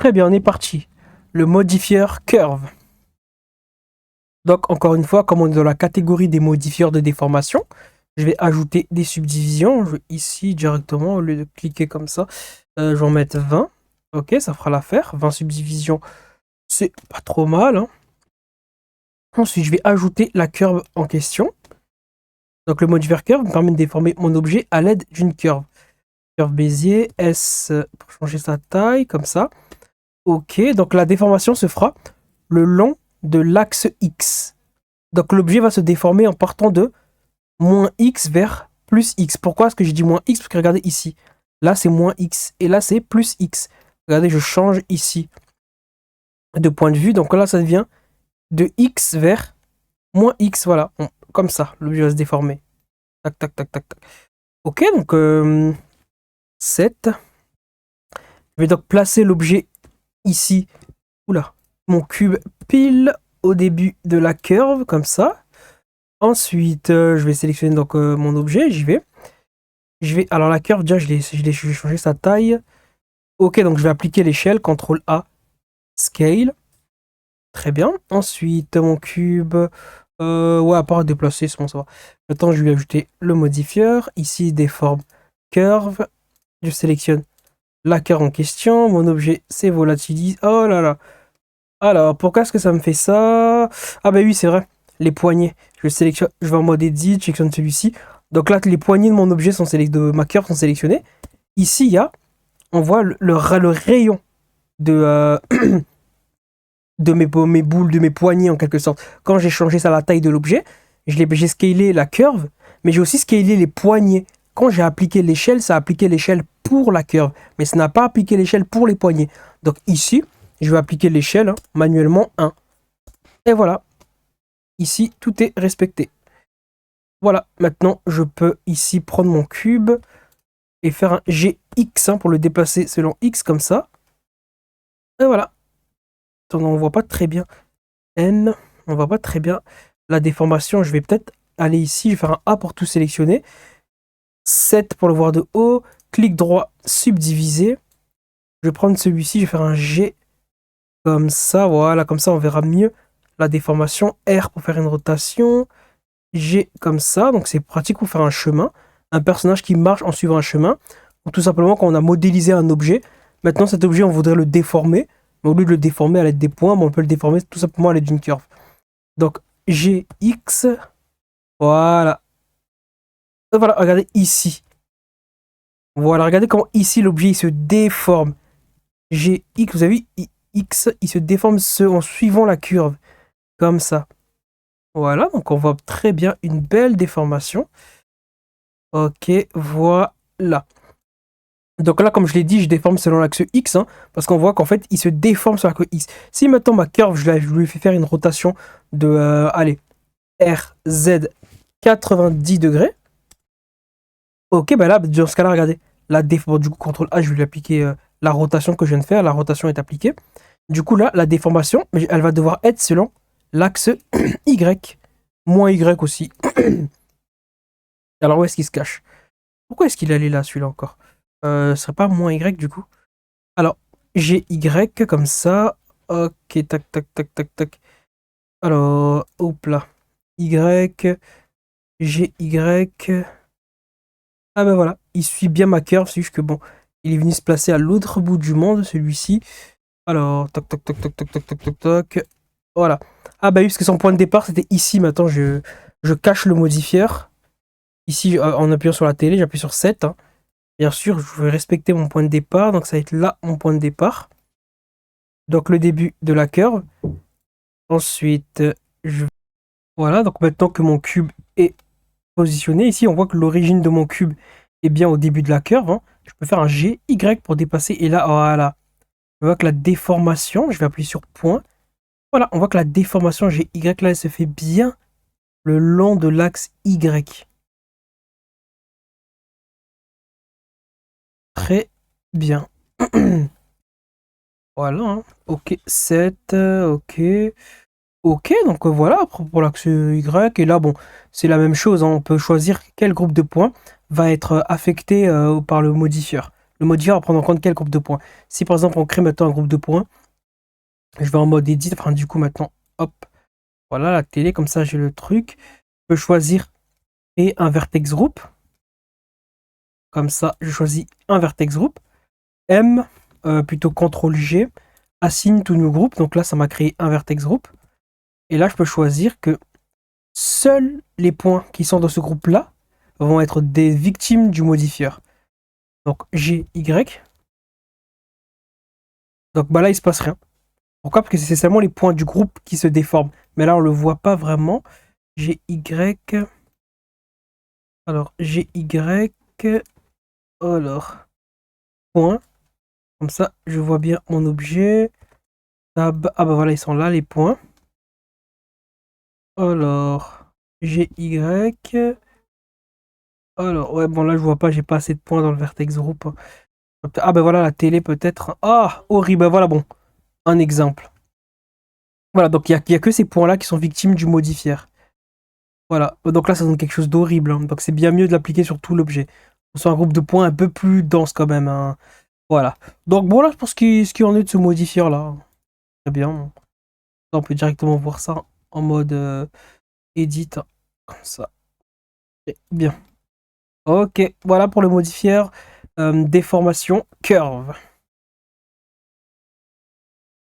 Très bien, on est parti. Le modifieur curve. Donc, encore une fois, comme on est dans la catégorie des modifieurs de déformation, je vais ajouter des subdivisions. Je vais ici directement, au lieu de cliquer comme ça, je vais en mettre 20. Ok, ça fera l'affaire. 20 subdivisions, c'est pas trop mal, hein. Ensuite, je vais ajouter la curve en question. Donc, le modifieur curve me permet de déformer mon objet à l'aide d'une curve. Curve Bézier, S pour changer sa taille, comme ça. Ok, donc la déformation se fera le long de l'axe X. Donc l'objet va se déformer en partant de moins X vers plus X. Pourquoi est-ce que j'ai dit moins X? Parce que regardez ici. Là, c'est moins X. Et là, c'est plus X. Regardez, je change ici de point de vue. Donc là, ça devient de X vers moins X. Voilà, comme ça, l'objet va se déformer. Tac, tac, tac, tac, tac. Ok, donc 7. Je vais donc placer l'objet ici. Oula, mon cube pile au début de la curve, comme ça. Ensuite, je vais sélectionner donc mon objet, j'y vais. Alors la curve, déjà, je l'ai changé sa taille. Ok, donc je vais appliquer l'échelle, CTRL A, Scale. Très bien. Ensuite, mon cube, ouais, à part déplacer, c'est bon, ça va. Maintenant, je vais ajouter le modifieur. Ici, déforme curve. Je sélectionne la curve en question. Mon objet, c'est volatilise. Oh là là. Alors, pourquoi est-ce que ça me fait ça? Ah bah oui, c'est vrai. Les poignées. Je vais en mode edit, je sélectionne celui-ci. Donc là, les poignées de mon objet de ma curve sont sélectionnées. Ici, on voit le rayon de, de mes boules, de mes poignées en quelque sorte. Quand j'ai changé ça la taille de l'objet, j'ai scalé la curve, mais j'ai aussi scalé les poignées. Quand j'ai appliqué l'échelle, ça a appliqué l'échelle pour la curve, mais ça n'a pas appliqué l'échelle pour les poignées. Donc ici, je vais appliquer l'échelle manuellement 1. Et voilà. Ici, tout est respecté. Voilà, maintenant je peux ici prendre mon cube et faire un GX pour le déplacer selon X comme ça. Et voilà. Attends, on voit pas très bien. N, on voit pas très bien la déformation. Je vais peut-être aller ici, je vais faire un A pour tout sélectionner. 7 pour le voir de haut. Clic droit, subdiviser. Je vais prendre celui-ci, je vais faire un G comme ça. Voilà, comme ça on verra mieux la déformation. R pour faire une rotation. G comme ça, donc c'est pratique pour faire un chemin, un personnage qui marche en suivant un chemin, ou tout simplement quand on a modélisé un objet, maintenant cet objet on voudrait le déformer, mais au lieu de le déformer à l'aide des points, on peut le déformer tout simplement à l'aide d'une curve. Donc GX, voilà. Et voilà, regardez ici. Voilà, regardez comment ici l'objet il se déforme. GX, vous avez vu, X, il se déforme en suivant la curve, comme ça. Voilà, donc on voit très bien une belle déformation. Ok, voilà. Donc là, comme je l'ai dit, je déforme selon l'axe X, parce qu'on voit qu'en fait, il se déforme sur l'axe X. Si maintenant ma curve, je lui fais faire une rotation de, allez, RZ 90 degrés. Ok, bah là, dans ce cas-là, regardez, bon, du coup, CTRL A, je vais lui appliquer la rotation que je viens de faire. La rotation est appliquée. Du coup, là, la déformation, elle va devoir être selon l'axe Y. Moins Y aussi. Alors, où est-ce qu'il se cache? Pourquoi est-ce qu'il allait là, celui-là encore? Ce serait pas moins Y du coup? Alors, j'ai Y comme ça. Ok, tac, tac, tac, tac, tac. Alors, hop là. Y, j'ai Y. Ah ben voilà, il suit bien ma curve, c'est juste que bon, il est venu se placer à l'autre bout du monde, celui-ci. Alors, toc, toc, toc, toc, toc, toc, toc, toc, toc. Voilà. Ah bah oui, parce que son point de départ, c'était ici. Maintenant, je cache le modifieur. Ici, en appuyant sur la télé, j'appuie sur 7. Bien sûr, je vais respecter mon point de départ. Donc, ça va être là, mon point de départ. Donc, le début de la curve. Ensuite, voilà. Donc, maintenant que mon cube est positionné, ici, on voit que l'origine de mon cube est bien au début de la curve. Je peux faire un GY pour dépasser. Et là, voilà. On voit que la déformation, je vais appuyer sur point. Voilà, on voit que la déformation GY, là, elle se fait bien le long de l'axe Y. Très bien. Voilà, ok, 7, ok. Ok, donc voilà, pour l'axe Y. Et là, bon, c'est la même chose. On peut choisir quel groupe de points va être affecté par le modifieur. le modifier va prendre en compte quel groupe de points. Si par exemple on crée maintenant un groupe de points, je vais en mode edit, enfin du coup maintenant, hop, voilà la télé, comme ça j'ai le truc. Je peux choisir et un vertex group. Comme ça, je choisis un vertex group. M, plutôt CTRL G, assign to new group. Donc là, ça m'a créé un vertex group. Et là, je peux choisir que seuls les points qui sont dans ce groupe-là vont être des victimes du modifieur. Donc G, Y. Donc bah là, il se passe rien. Pourquoi? Parce que c'est seulement les points du groupe qui se déforment. Mais là, on le voit pas vraiment. G, Y. Alors, G, Y. Alors, point. Comme ça, je vois bien mon objet. Tab. Ah bah voilà, ils sont là, les points. Alors, GY. Alors, ouais, bon, là, je vois pas, j'ai pas assez de points dans le vertex group. Ah, ben voilà, la télé peut-être. Ah, horrible, ben voilà, bon, un exemple. Voilà, donc il y a que ces points-là qui sont victimes du modifier. Voilà, donc là, ça donne quelque chose d'horrible, hein. Donc c'est bien mieux de l'appliquer sur tout l'objet. Sur un groupe de points un peu plus dense quand même, hein. Voilà. Donc bon, là, pour ce qui en est de ce modifier-là. Très bien. On peut directement voir ça en mode edit, hein, comme ça. Et bien. Ok, voilà pour le modifier déformation curve.